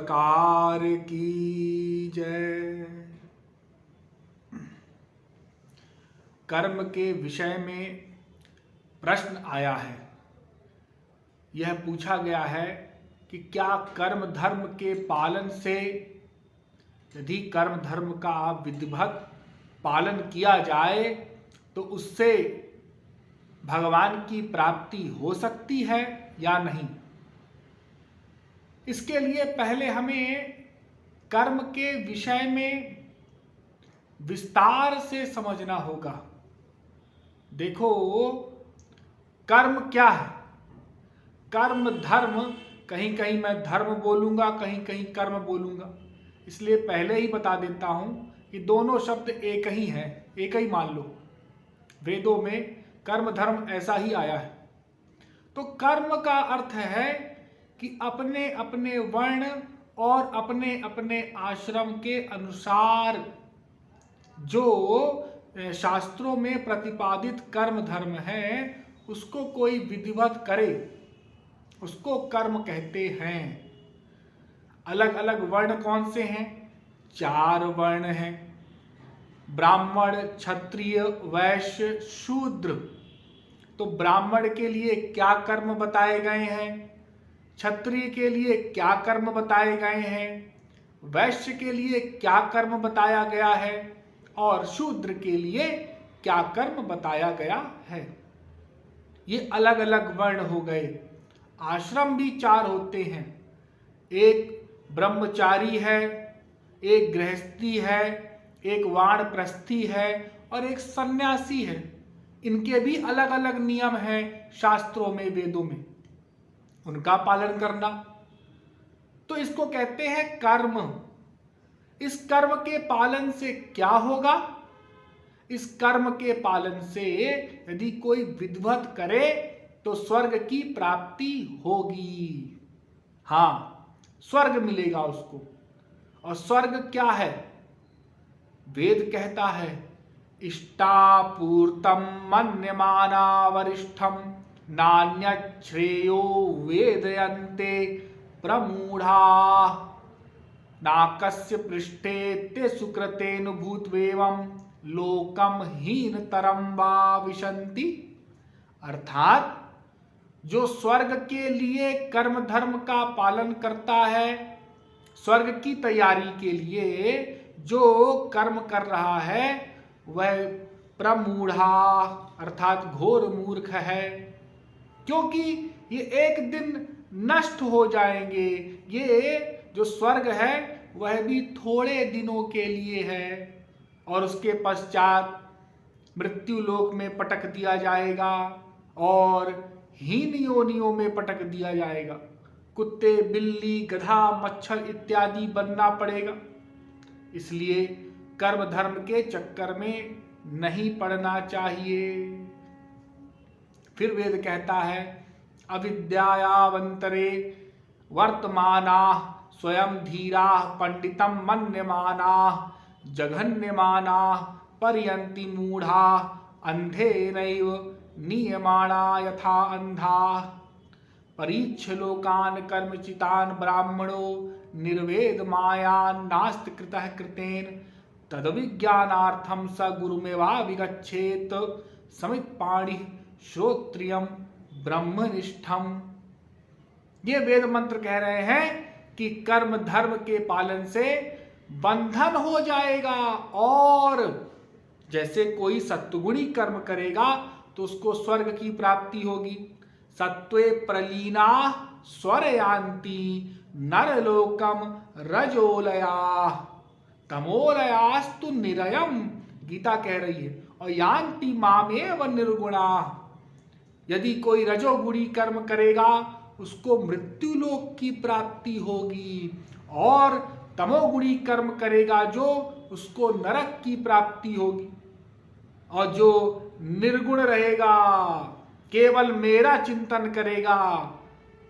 सरकार की जय। कर्म के विषय में प्रश्न आया है। यह पूछा गया है कि क्या कर्म धर्म के पालन से, यदि कर्म धर्म का विधिवत पालन किया जाए तो उससे भगवान की प्राप्ति हो सकती है या नहीं। इसके लिए पहले हमें कर्म के विषय में विस्तार से समझना होगा। देखो, कर्म क्या है? कर्म धर्म, कहीं कहीं मैं धर्म बोलूंगा, कहीं कहीं कर्म बोलूंगा, इसलिए पहले ही बता देता हूं कि दोनों शब्द एक ही हैं, एक ही मान लो। वेदों में कर्म धर्म ऐसा ही आया है। तो कर्म का अर्थ है कि अपने अपने वर्ण और अपने अपने आश्रम के अनुसार जो शास्त्रों में प्रतिपादित कर्म धर्म है उसको कोई विधिवत करे, उसको कर्म कहते हैं। अलग अलग वर्ण कौन से हैं? 4 वर्ण हैं, ब्राह्मण, क्षत्रिय, वैश्य, शूद्र। तो ब्राह्मण के लिए क्या कर्म बताए गए हैं, क्षत्रिय के लिए क्या कर्म बताए गए हैं, वैश्य के लिए क्या कर्म बताया गया है और शूद्र के लिए क्या कर्म बताया गया है। ये अलग अलग वर्ण हो गए। आश्रम भी 4 होते हैं, एक ब्रह्मचारी है, एक गृहस्थी है, एक वानप्रस्थी है और एक सन्यासी है। इनके भी अलग अलग नियम हैं शास्त्रों में, वेदों में, उनका पालन करना। तो इसको कहते हैं कर्म। इस कर्म के पालन से क्या होगा? इस कर्म के पालन से यदि कोई विधिवत करे तो स्वर्ग की प्राप्ति होगी। हाँ, स्वर्ग मिलेगा उसको। और स्वर्ग क्या है? वेद कहता है इष्टापूर्तम मन्यमाना वरिष्ठम नान्यत् श्रेयो वेदयन्ते प्रमूढ़ा नाकस्य पृष्ठे ते सुकृतेन भूत्वेवं लोकम हीनतरम वा विशन्ति। अर्थात जो स्वर्ग के लिए कर्म धर्म का पालन करता है, स्वर्ग की तैयारी के लिए जो कर्म कर रहा है वह प्रमूढ़ा अर्थात घोर मूर्ख है, क्योंकि ये एक दिन नष्ट हो जाएंगे। ये जो स्वर्ग है वह भी थोड़े दिनों के लिए है और उसके पश्चात मृत्यु लोक में पटक दिया जाएगा और हीन योनियों में पटक दिया जाएगा। कुत्ते, बिल्ली, गधा, मच्छर इत्यादि बनना पड़ेगा। इसलिए कर्म धर्म के चक्कर में नहीं पड़ना चाहिए। फिर वेद कहता है अविद्यायावंतरे वर्तमानाः स्वयं धीराः पंडितम मन्यमानाः जघन्यमानाः पर्यन्ति मूढ़ाः अंधेनैव नियमाना यथा अंधाः परीक्ष लोकान् कर्मचितान् ब्राह्मणो निर्वेद मायान् नास्ति कृतः कृतेन तद्विज्ञानार्थं स गुरुमेवाभिगच्छेत् समित्पाणि श्रोत्रियम ब्रह्मनिष्ठम। ये वेद मंत्र कह रहे हैं कि कर्म धर्म के पालन से बंधन हो जाएगा और जैसे कोई सत्वगुणी कर्म करेगा तो उसको स्वर्ग की प्राप्ति होगी। सत्वे प्रलीना स्वरयान्ति नरलोकम रजोलया तमोलयास्तु निरयम, गीता कह रही है, और यान्ति मामेव निर्गुणा। यदि कोई रजोगुणी कर्म करेगा उसको मृत्यु लोक की प्राप्ति होगी और तमोगुणी कर्म करेगा जो उसको नरक की प्राप्ति होगी। और जो निर्गुण रहेगा, केवल मेरा चिंतन करेगा,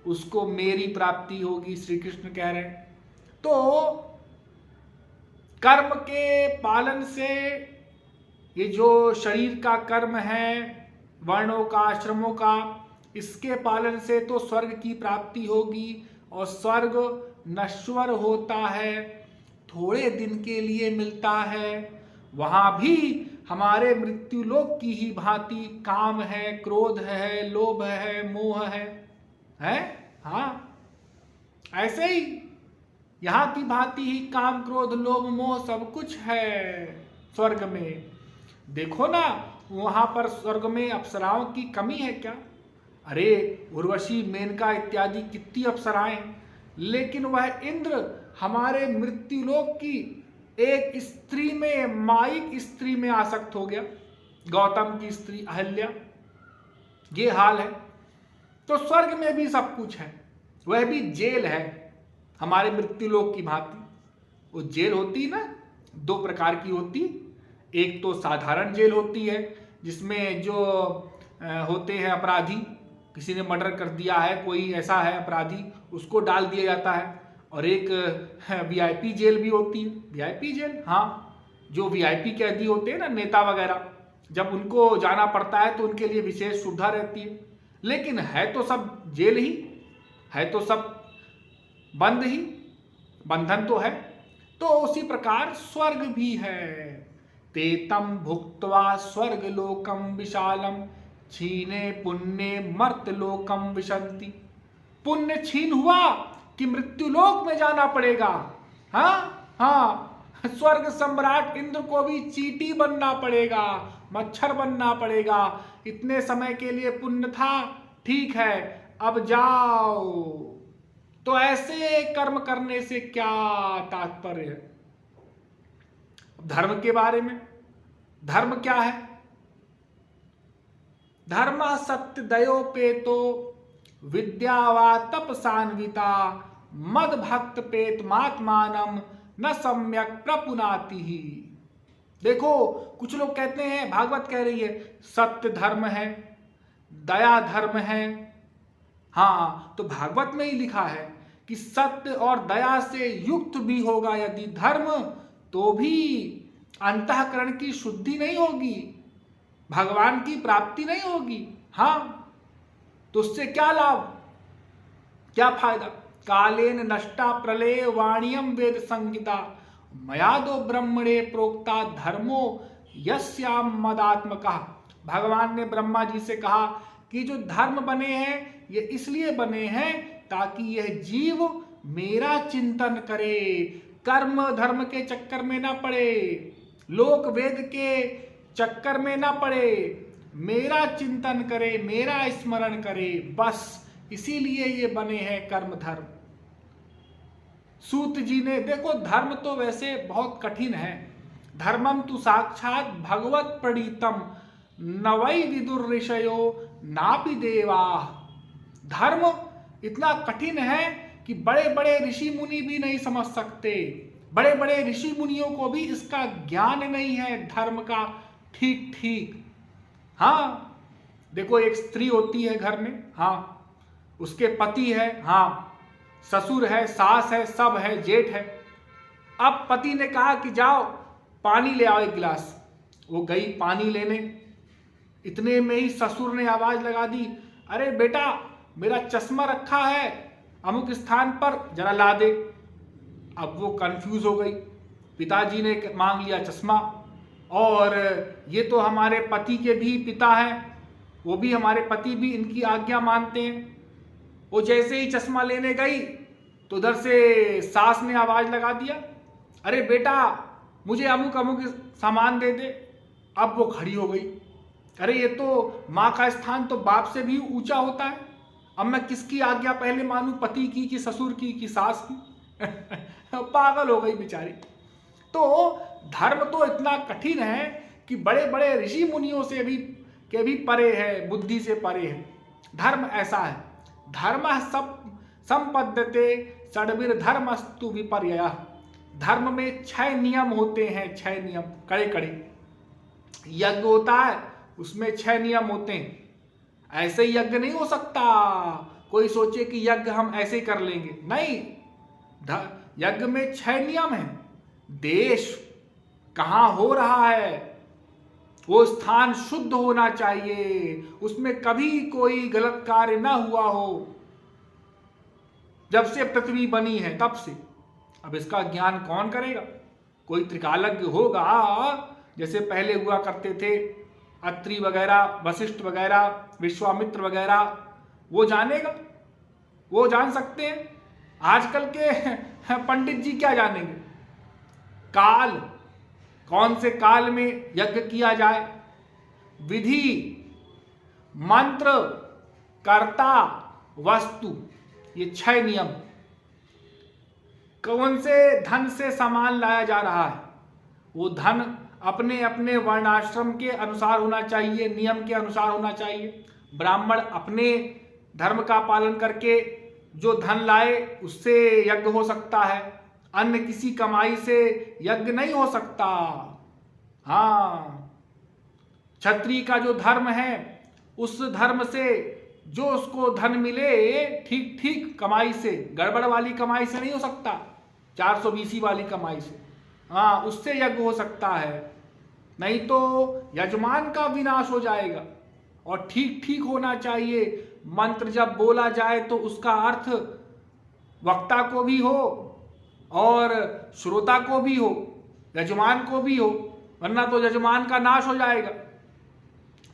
उसको मेरी प्राप्ति होगी, श्री कृष्ण कह रहे हैं। तो कर्म के पालन से ये जो शरीर का कर्म है, वर्णों का, आश्रमों का, इसके पालन से तो स्वर्ग की प्राप्ति होगी और स्वर्ग नश्वर होता है, थोड़े दिन के लिए मिलता है। वहां भी हमारे मृत्यु लोक की ही भांति काम है, क्रोध है, लोभ है, मोह है? हाँ, ऐसे ही यहां की भांति ही काम, क्रोध, लोभ, मोह सब कुछ है स्वर्ग में। देखो ना, वहां पर स्वर्ग में अप्सराओं की कमी है क्या? अरे उर्वशी, मेनका इत्यादि कितनी अप्सराएं, लेकिन वह इंद्र हमारे मृत्युलोक की एक स्त्री में, माइक स्त्री में आसक्त हो गया, गौतम की स्त्री अहल्या। ये हाल है। तो स्वर्ग में भी सब कुछ है, वह भी जेल है हमारे मृत्युलोक की भांति। वो जेल होती ना, दो प्रकार की होती। एक तो साधारण जेल होती है, जिसमें जो होते हैं अपराधी, किसी ने मर्डर कर दिया है, कोई ऐसा है अपराधी, उसको डाल दिया जाता है। और एक वीआईपी जेल भी होती है। वीआईपी जेल, हाँ, जो वीआईपी कैदी होते हैं ना, नेता वगैरह, जब उनको जाना पड़ता है तो उनके लिए विशेष सुविधा रहती है। लेकिन है तो सब जेल ही, है तो सब बंद ही, बंधन तो है। तो उसी प्रकार स्वर्ग भी है। तेतम भुक्त्वा स्वर्ग लोकम विशालम छीने पुण्य मर्त लोकम विशंति। पुण्य छीन हुआ कि मृत्युलोक में जाना पड़ेगा। हाँ, स्वर्ग सम्राट इंद्र को भी चींटी बनना पड़ेगा, मच्छर बनना पड़ेगा। इतने समय के लिए पुण्य था, ठीक है, अब जाओ। तो ऐसे कर्म करने से क्या तात्पर्य है? धर्म के बारे में, धर्म क्या है? धर्म सत्य दयोपेतो विद्यावा तपसान्विता मद भक्त पेतमात्मानम न सम्यक प्रपुनाति ही। देखो, कुछ लोग कहते हैं, भागवत कह रही है सत्य धर्म है, दया धर्म है। हाँ, तो भागवत में ही लिखा है कि सत्य और दया से युक्त भी होगा यदि धर्म, तो भी अंतःकरण की शुद्धि नहीं होगी, भगवान की प्राप्ति नहीं होगी। हाँ, तो उससे क्या लाभ, क्या फायदा? कालेन नष्टा प्रलय वाणियम वेद संगीता मयादो ब्रह्मणे प्रोक्ता धर्मो यस्याम मदात्मका। भगवान ने ब्रह्मा जी से कहा कि जो धर्म बने हैं ये इसलिए बने हैं ताकि यह जीव मेरा चिंतन करे, कर्म धर्म के चक्कर में ना पड़े, लोक वेद के चक्कर में ना पड़े, मेरा चिंतन करे, मेरा स्मरण करे, बस इसीलिए ये बने हैं कर्म धर्म। सूत जी ने, देखो धर्म तो वैसे बहुत कठिन है। धर्मम तु साक्षात भगवत प्रणीतम नवै विदुर ऋषयो नापि देवा। धर्म इतना कठिन है कि बड़े बड़े ऋषि मुनि भी नहीं समझ सकते। बड़े बड़े ऋषि मुनियों को भी इसका ज्ञान नहीं है धर्म का ठीक ठीक। हाँ, देखो एक स्त्री होती है घर में, हाँ, उसके पति है, हाँ, ससुर है, सास है, सब है, जेठ है। अब पति ने कहा कि जाओ पानी ले आओ एक गिलास। वो गई पानी लेने, इतने में ही ससुर ने आवाज लगा दी, अरे बेटा मेरा चश्मा रखा है अमुक स्थान पर, जरा ला दे। अब वो कंफ्यूज हो गई। पिताजी ने मांग लिया चश्मा, और ये तो हमारे पति के भी पिता हैं, वो भी हमारे पति भी इनकी आज्ञा मानते हैं। वो जैसे ही चश्मा लेने गई तो उधर से सास ने आवाज लगा दिया, अरे बेटा मुझे अमुक अमुक सामान दे दे। अब वो खड़ी हो गई, अरे ये तो माँ का स्थान तो बाप से भी ऊंचा होता है, अब मैं किसकी आज्ञा पहले मानूं, पति की कि ससुर की कि सास की? पागल हो गई बेचारी। तो धर्म तो इतना कठिन है कि बड़े बड़े ऋषि मुनियों से भी के भी परे है, बुद्धि से परे है। धर्म ऐसा है। धर्म सब संपद्यते षड्वीर धर्मस्तु विपर्यय। धर्म में 6 नियम होते हैं, 6 नियम कड़े कड़े। यज्ञ होता है उसमें 6 नियम होते हैं। ऐसे यज्ञ नहीं हो सकता, कोई सोचे कि यज्ञ हम ऐसे कर लेंगे, नहीं। यज्ञ में 6 नियम हैं। देश कहाँ हो रहा है, वो स्थान शुद्ध होना चाहिए, उसमें कभी कोई गलत कार्य ना हुआ हो। जब से पृथ्वी बनी है तब से। अब इसका ज्ञान कौन करेगा? कोई त्रिकालज्ञ होगा, जैसे पहले हुआ करते थे अत्रि वगैरह, वशिष्ठ वगैरह, विश्वामित्र वगैरह, वो जानेगा, वो जान सकते हैं। आजकल के पंडित जी क्या जानेंगे? काल, कौन से काल में यज्ञ किया जाए, विधि, मंत्र, कर्ता, वस्तु, ये 6 नियम। कौन से धन से सामान लाया जा रहा है, वो धन अपने अपने वर्णाश्रम के अनुसार होना चाहिए, नियम के अनुसार होना चाहिए। ब्राह्मण अपने धर्म का पालन करके जो धन लाए उससे यज्ञ हो सकता है, अन्य किसी कमाई से यज्ञ नहीं हो सकता। हाँ, क्षत्रिय का जो धर्म है उस धर्म से जो उसको धन मिले ठीक ठीक कमाई से, गड़बड़ वाली कमाई से नहीं हो सकता, 420 वाली कमाई से, हाँ उससे यज्ञ हो सकता है। नहीं तो यजमान का विनाश हो जाएगा। और ठीक ठीक होना चाहिए। मंत्र जब बोला जाए तो उसका अर्थ वक्ता को भी हो और श्रोता को भी हो, यजमान को भी हो, वरना तो यजमान का नाश हो जाएगा।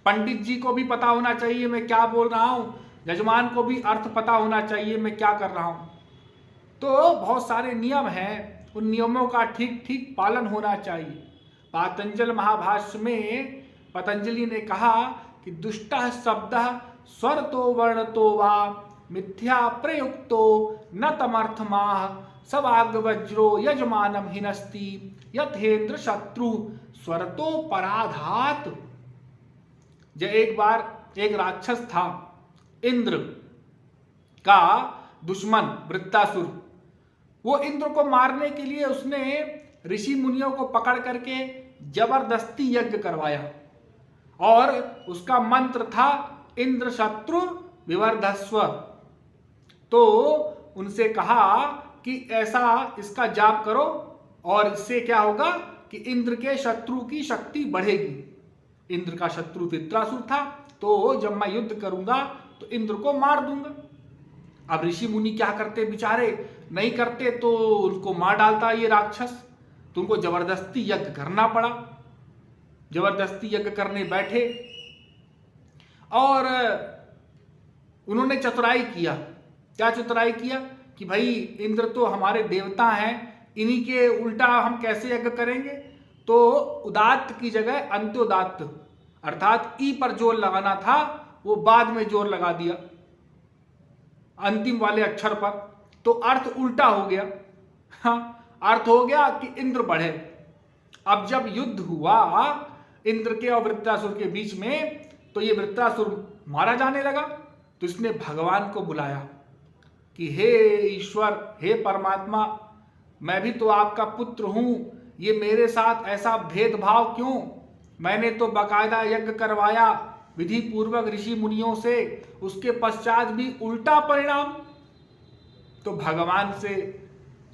पंडित जी को भी पता होना चाहिए मैं क्या बोल रहा हूं, यजमान को भी अर्थ पता होना चाहिए मैं क्या कर रहा हूं। तो बहुत सारे नियम हैं, उन नियमों का ठीक ठीक पालन होना चाहिए। पातंजल महाभाष्य में पतंजलि ने कहा कि दुष्टः शब्दः स्वरतो वर्णतो वा मिथ्या प्रयुक्तो न तमर्थमाह सवाग वज्रो यजमानम हिनस्ति यथेन्द्र शत्रु स्वरतो पराधात। जब एक बार एक राक्षस था, इंद्र का दुश्मन वृत्तासुर, वो इंद्र को मारने के लिए उसने ऋषि मुनियों को पकड़ करके जबरदस्ती यज्ञ करवाया और उसका मंत्र था इंद्र शत्रु विवर्धस्व। तो उनसे कहा कि ऐसा इसका जाप करो और इससे क्या होगा कि इंद्र के शत्रु की शक्ति बढ़ेगी। इंद्र का शत्रु वृत्रासुर था, तो जब मैं युद्ध करूंगा तो इंद्र को मार दूंगा। अब ऋषि मुनि क्या करते बेचारे, नहीं करते तो उनको मार डालता ये राक्षस। तो उनको जबरदस्ती यज्ञ करना पड़ा। जबरदस्ती यज्ञ करने बैठे और उन्होंने चतुराई किया। क्या चतुराई किया कि भाई इंद्र तो हमारे देवता हैं, इन्हीं के उल्टा हम कैसे यज्ञ करेंगे। तो उदात्त की जगह अंत्योदात्त अर्थात ई पर जोर लगाना था, वो बाद में जोर लगा दिया अंतिम वाले अक्षर पर, तो अर्थ उल्टा हो गया। हाँ, अर्थ हो गया कि इंद्र बढ़े। अब जब युद्ध हुआ इंद्र के और वृत्रासुर के बीच में, तो ये वृत्रासुर मारा जाने लगा। तो इसने भगवान को बुलाया कि हे ईश्वर, हे परमात्मा, मैं भी तो आपका पुत्र हूं, ये मेरे साथ ऐसा भेदभाव क्यों? मैंने तो बाकायदा यज्ञ करवाया विधि पूर्वक ऋषि मुनियों से, उसके पश्चात भी उल्टा परिणाम। तो भगवान से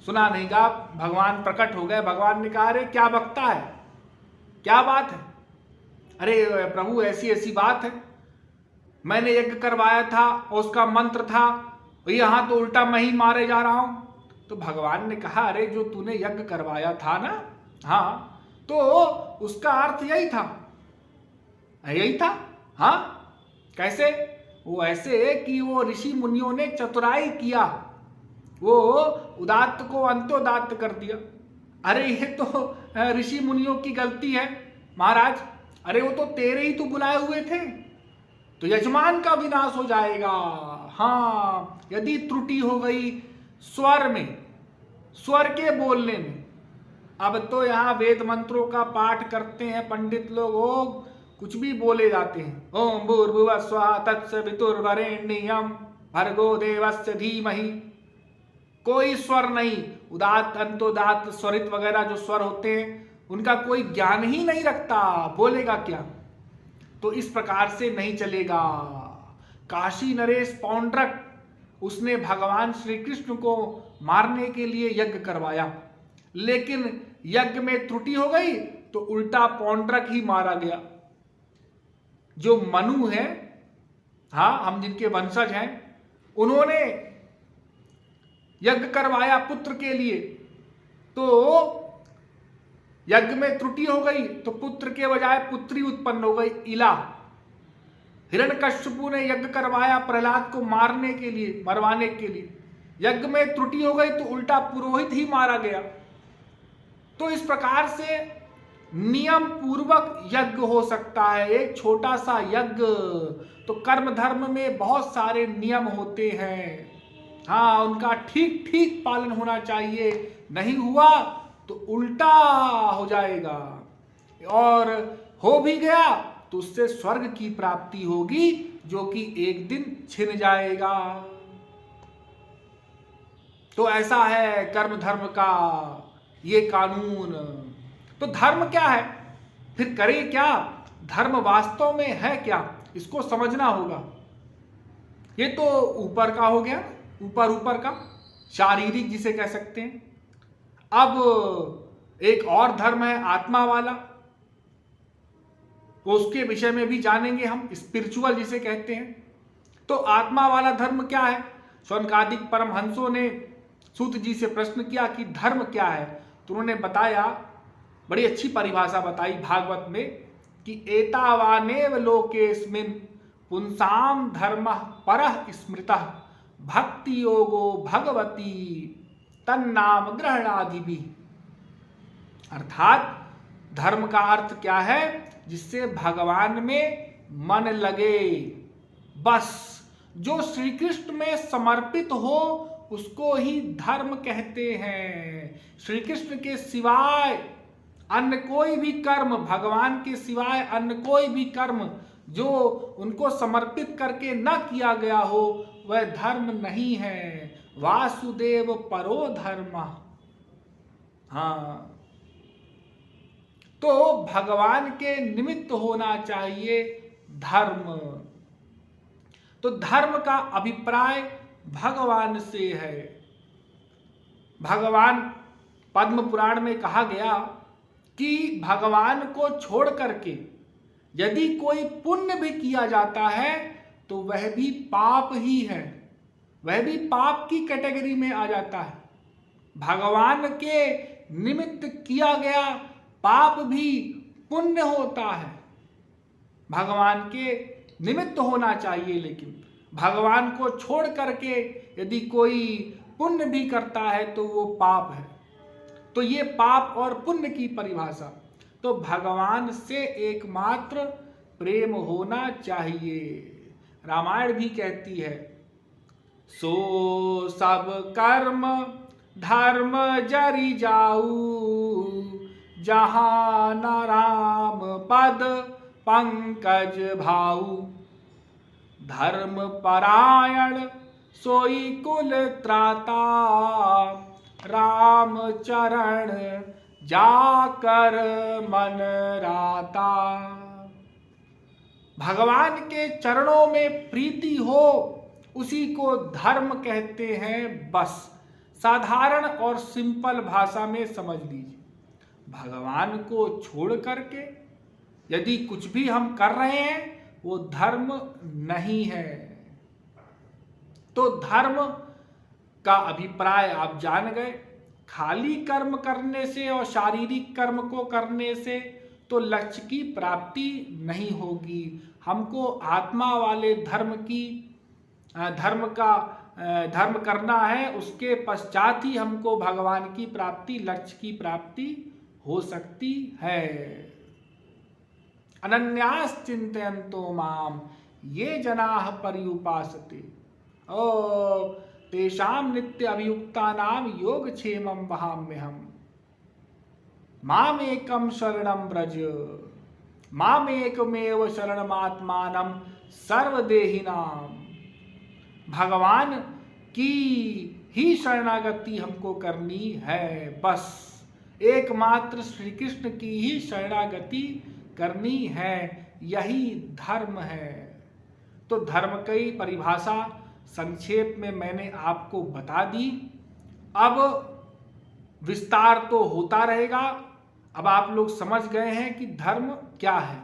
सुना नहीं गा, भगवान प्रकट हो गए। भगवान ने कहा अरे क्या बकता है, क्या बात है? अरे प्रभु ऐसी ऐसी बात है, मैंने यज्ञ करवाया था और उसका मंत्र था, यहां तो उल्टा मैं ही मारे जा रहा हूं। तो भगवान ने कहा अरे जो तूने यज्ञ करवाया था ना, हाँ तो उसका अर्थ यही था, यही था। हाँ कैसे? वो ऐसे कि वो ऋषि मुनियों ने चतुराई किया, वो उदात्त को अंत्योदात्त कर दिया। अरे ये तो ऋषि मुनियों की गलती है महाराज, अरे वो तो तेरे ही तो बुलाए हुए थे, तो यजमान का विनाश हो जाएगा। हाँ, यदि त्रुटि हो गई स्वर में, स्वर के बोलने में। अब तो यहाँ वेद मंत्रों का पाठ करते हैं पंडित लोग, कुछ भी बोले जाते हैं। ओम भूर्भुवः स्वः तत्सवितुर्वरेण्यं भर्गो देवस्य धीमहि। कोई स्वर नहीं, उदात्त अंतोदात्त स्वरित वगैरह जो स्वर होते हैं उनका कोई ज्ञान ही नहीं रखता, बोलेगा क्या? तो इस प्रकार से नहीं चलेगा। काशी नरेश पौंड्रक, उसने भगवान श्री कृष्ण को मारने के लिए यज्ञ करवाया, लेकिन यज्ञ में त्रुटि हो गई तो उल्टा पौंड्रक ही मारा गया। जो मनु है, हाँ हम जिनके वंशज हैं, उन्होंने यज्ञ करवाया पुत्र के लिए, तो यज्ञ में त्रुटि हो गई तो पुत्र के बजाय पुत्री उत्पन्न हो गई, इला। हिरण्यकश्यपु ने यज्ञ करवाया प्रहलाद को मारने के लिए, मरवाने के लिए, यज्ञ में त्रुटि हो गई तो उल्टा पुरोहित ही मारा गया। तो इस प्रकार से नियम पूर्वक यज्ञ हो सकता है, एक छोटा सा यज्ञ। तो कर्म धर्म में बहुत सारे नियम होते हैं, हाँ, उनका ठीक ठीक पालन होना चाहिए, नहीं हुआ तो उल्टा हो जाएगा, और हो भी गया तो उससे स्वर्ग की प्राप्ति होगी, जो कि एक दिन छिन जाएगा। तो ऐसा है कर्म धर्म का ये कानून। तो धर्म क्या है, फिर करें क्या, धर्म वास्तव में है क्या, इसको समझना होगा। ये तो ऊपर का हो गया, ऊपर ऊपर का शारीरिक जिसे कह सकते हैं। अब एक और धर्म है आत्मा वाला, उसके विषय में भी जानेंगे हम, स्पिरिचुअल जिसे कहते हैं। तो आत्मा वाला धर्म क्या है, शौनकादिक परमहंसों ने सूत जी से प्रश्न किया कि धर्म क्या है, तो उन्होंने बताया, बड़ी अच्छी परिभाषा बताई भागवत में कि एतावानेव लोकेस्मिन् पुंसाम धर्मः परः स्मृतः भक्ति योगो भगवती तन्नाम ग्रहणादिभिः। अर्थात धर्म का अर्थ क्या है, जिससे भगवान में मन लगे, बस जो श्री कृष्ण में समर्पित हो उसको ही धर्म कहते हैं। श्री कृष्ण के सिवाय अन्य कोई भी कर्म, भगवान के सिवाय अन्य कोई भी कर्म जो उनको समर्पित करके न किया गया हो वह धर्म नहीं है। वासुदेव परो धर्म। हाँ, तो भगवान के निमित्त होना चाहिए धर्म। तो धर्म का अभिप्राय भगवान से है। भगवान पद्म पुराण में कहा गया कि भगवान को छोड़ करके यदि कोई पुण्य भी किया जाता है तो वह भी पाप ही है, वह भी पाप की कैटेगरी में आ जाता है। भगवान के निमित्त किया गया पाप भी पुण्य होता है। भगवान के निमित्त होना चाहिए, लेकिन भगवान को छोड़ करके यदि कोई पुण्य भी करता है तो वो पाप है। तो ये पाप और पुण्य की परिभाषा। तो भगवान से एकमात्र प्रेम होना चाहिए। रामायण भी कहती है, सो सब कर्म धर्म जरि जाऊ, जहाँ न राम पद पंकज भाऊ। धर्म परायण सोई कुल त्राता, राम चरण जाकर मन राता। भगवान के चरणों में प्रीति हो उसी को धर्म कहते हैं। बस साधारण और सिंपल भाषा में समझ लीजिए। भगवान को छोड़ करके यदि कुछ भी हम कर रहे हैं वो धर्म नहीं है। तो धर्म का अभिप्राय आप जान गए। खाली कर्म करने से और शारीरिक कर्म को करने से तो लक्ष्य की प्राप्ति नहीं होगी। हमको आत्मा वाले धर्म करना है, उसके पश्चात ही हमको भगवान की प्राप्ति, लक्ष्य की प्राप्ति हो सकती है। अनन्यास चिंतयन्तो माम ये जनाः पर्युपासते ओ तेषां नित्य अभियुक्तानां योगक्षेमं वहाम्यहम्। मामेकं शरणं व्रज, मामेकमेव शरणमात्मानं सर्वदेहिनां। भगवान की ही शरणागति हमको करनी है। बस एकमात्र श्री कृष्ण की ही शरणागति करनी है, यही धर्म है। तो धर्म की परिभाषा संक्षेप में मैंने आपको बता दी। अब विस्तार तो होता रहेगा। अब आप लोग समझ गए हैं कि धर्म क्या है।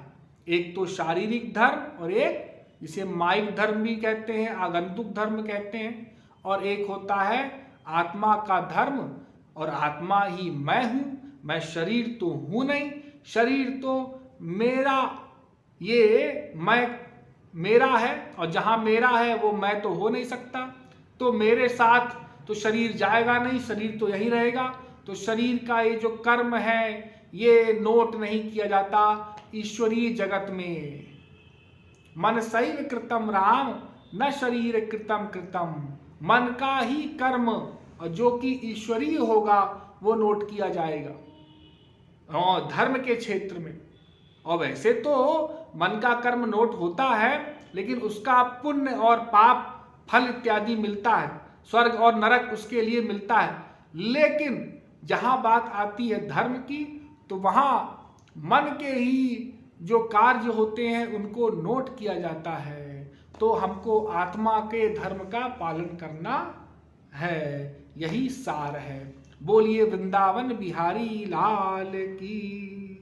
एक तो शारीरिक धर्म और एक जिसे माइक धर्म भी कहते हैं, आगंतुक धर्म कहते हैं, और एक होता है आत्मा का धर्म और आत्मा ही मैं हूं, मैं शरीर तो हूं नहीं, शरीर तो मेरा, ये मैं मेरा है और जहां मेरा है वो मैं तो हो नहीं सकता, तो मेरे साथ तो शरीर जाएगा नहीं, शरीर तो यहीं रहेगा। तो शरीर का ये जो कर्म है ये नोट नहीं किया जाता ईश्वरीय जगत में। मन सैव कृतम राम न शरीर कृतम कृतम, मन का ही कर्म जो कि ईश्वरीय होगा वो नोट किया जाएगा और धर्म के क्षेत्र में। और वैसे तो मन का कर्म नोट होता है, लेकिन उसका पुण्य और पाप फल इत्यादि मिलता है, स्वर्ग और नरक उसके लिए मिलता है। लेकिन जहां बात आती है धर्म की, तो वहां मन के ही जो कार्य होते हैं उनको नोट किया जाता है। तो हमको आत्मा के धर्म का पालन करना है, यही सार है। बोलिए वृंदावन बिहारी लाल की।